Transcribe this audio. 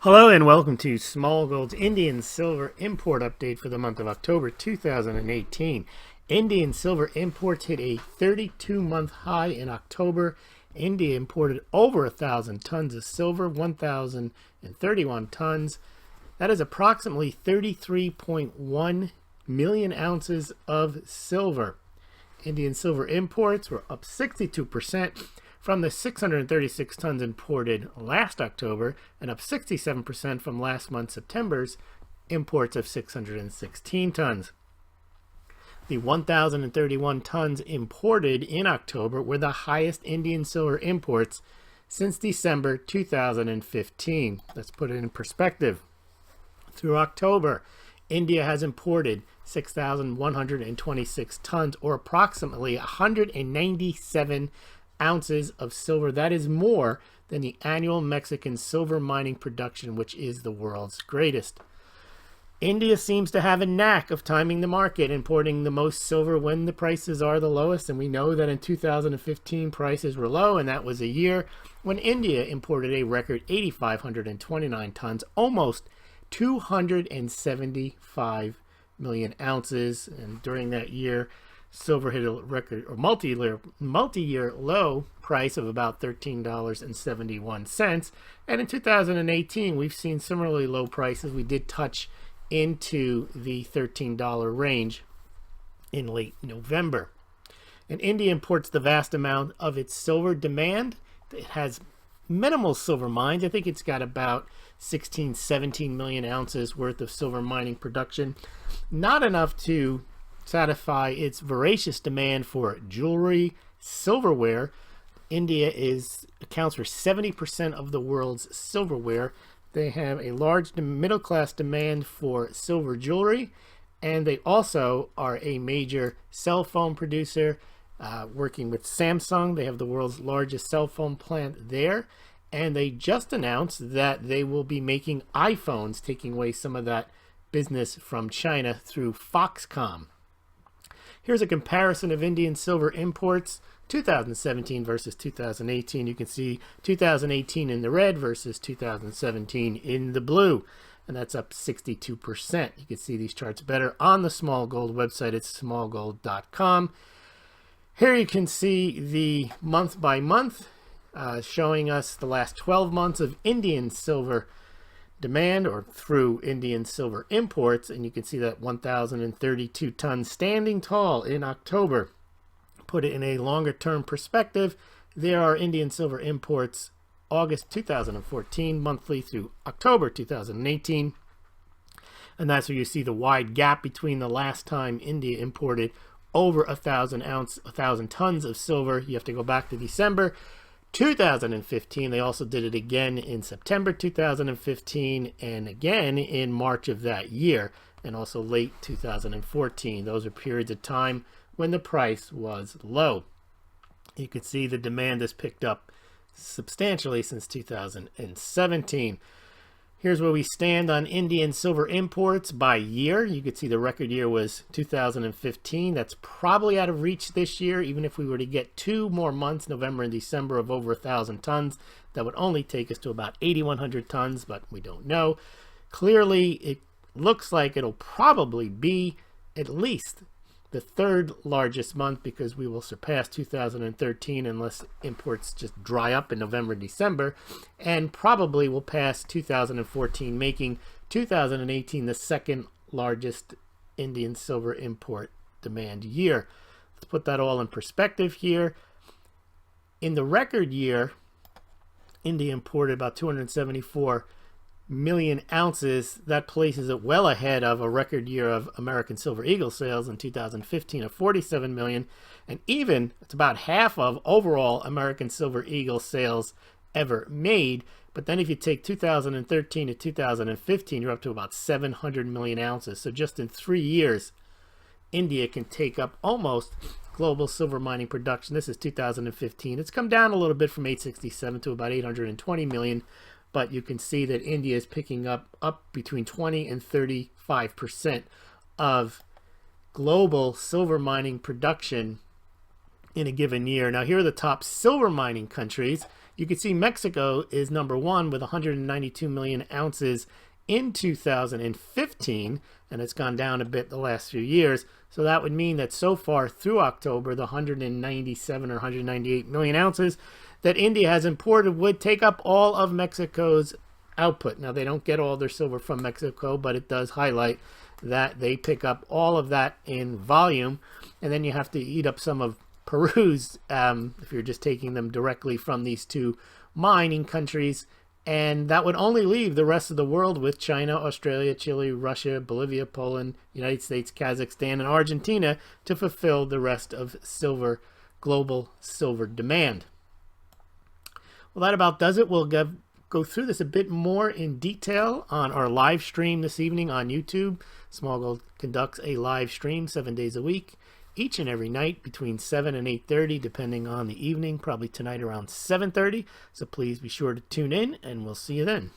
Hello and welcome to Smaulgld's Indian silver import update for the month of October 2018. Indian silver imports hit a 32-month high in October. India imported over 1,000 tons of silver, 1,031 tons. That is approximately 33.1 million ounces of silver. Indian silver imports were up 62% from the 636 tons imported last October and up 67% from last month September's imports of 616 tons. The 1,031 tons imported in October were the highest Indian silver imports since December 2015. Let's put it in perspective. Through October, India has imported 6,126 tons, or approximately 197 ounces of silver. That is more than the annual Mexican silver mining production, which is the world's greatest. India seems to have a knack of timing the market, importing the most silver when the prices are the lowest, and we know that in 2015 prices were low, and that was a year when India imported a record 8,529 tons, almost 275 million ounces, and during that year silver hit a record or multi-year low price of about $13.71. And in 2018, we've seen similarly low prices. We did touch into the $13 range in late November. And India imports the vast amount of its silver demand. It has minimal silver mines. I think it's got about 17 million ounces worth of silver mining production. Not enough to satisfy its voracious demand for jewelry, silverware. India accounts for 70% of the world's silverware. They have a large middle-class demand for silver jewelry, and they also are a major cell phone producer, working with Samsung. They have the world's largest cell phone plant there, and they just announced that they will be making iPhones, taking away some of that business from China through Foxconn. Here's a comparison of Indian silver imports, 2017 versus 2018. You can see 2018 in the red versus 2017 in the blue, and that's up 62%. You can see these charts better on the Smaulgld website. It's smaulgld.com. Here you can see the month by month, showing us the last 12 months of Indian silver demand, or through Indian silver imports, and you can see that 1,032 tons standing tall in October. Put it in a longer term perspective, there are Indian silver imports August 2014 monthly through October 2018, and that's where you see the wide gap between the last time India imported over 1,000 tons of silver. You have to go back to December 2015. They also did it again in September 2015 and again in March of that year, and also late 2014. Those are periods of time when the price was low. You can see the demand has picked up substantially since 2017. Here's where we stand on Indian silver imports by year. You can see the record year was 2015. That's probably out of reach this year. Even if we were to get 2 more months, November and December, of over 1,000 tons, that would only take us to about 8,100 tons, but we don't know. Clearly, it looks like it'll probably be at least the 3rd largest month, because we will surpass 2013 unless imports just dry up in November and December, and probably will pass 2014, making 2018 the 2nd largest Indian silver import demand year. Let's put that all in perspective here. In the record year, India imported about 274 million ounces. That places it well ahead of a record year of American Silver Eagle sales in 2015 of 47 million, and even it's about half of overall American Silver Eagle sales ever made. But then if you take 2013 to 2015, you're up to about 700 million ounces. So just in 3 years, India can take up almost global silver mining production. This is 2015. It's come down a little bit from 867 to about 820 million. But you can see that India is picking up between 20 and 35% of global silver mining production in a given year. Now, here are the top silver mining countries. You can see Mexico is number one with 192 million ounces in 2015, and it's gone down a bit the last few years. So that would mean that so far through October, the 197 or 198 million ounces that India has imported would take up all of Mexico's output. Now, they don't get all their silver from Mexico, but it does highlight that they pick up all of that in volume, and then you have to eat up some of Peru's if you're just taking them directly from these two mining countries. And that would only leave the rest of the world with China, Australia, Chile, Russia, Bolivia, Poland, United States, Kazakhstan, and Argentina to fulfill the rest of global silver demand. Well, that about does it. We'll go through this a bit more in detail on our live stream this evening on YouTube. Smaulgld conducts a live stream 7 days a week, each and every night between 7 and 8:30, depending on the evening, probably tonight around 7:30. So please be sure to tune in, and we'll see you then.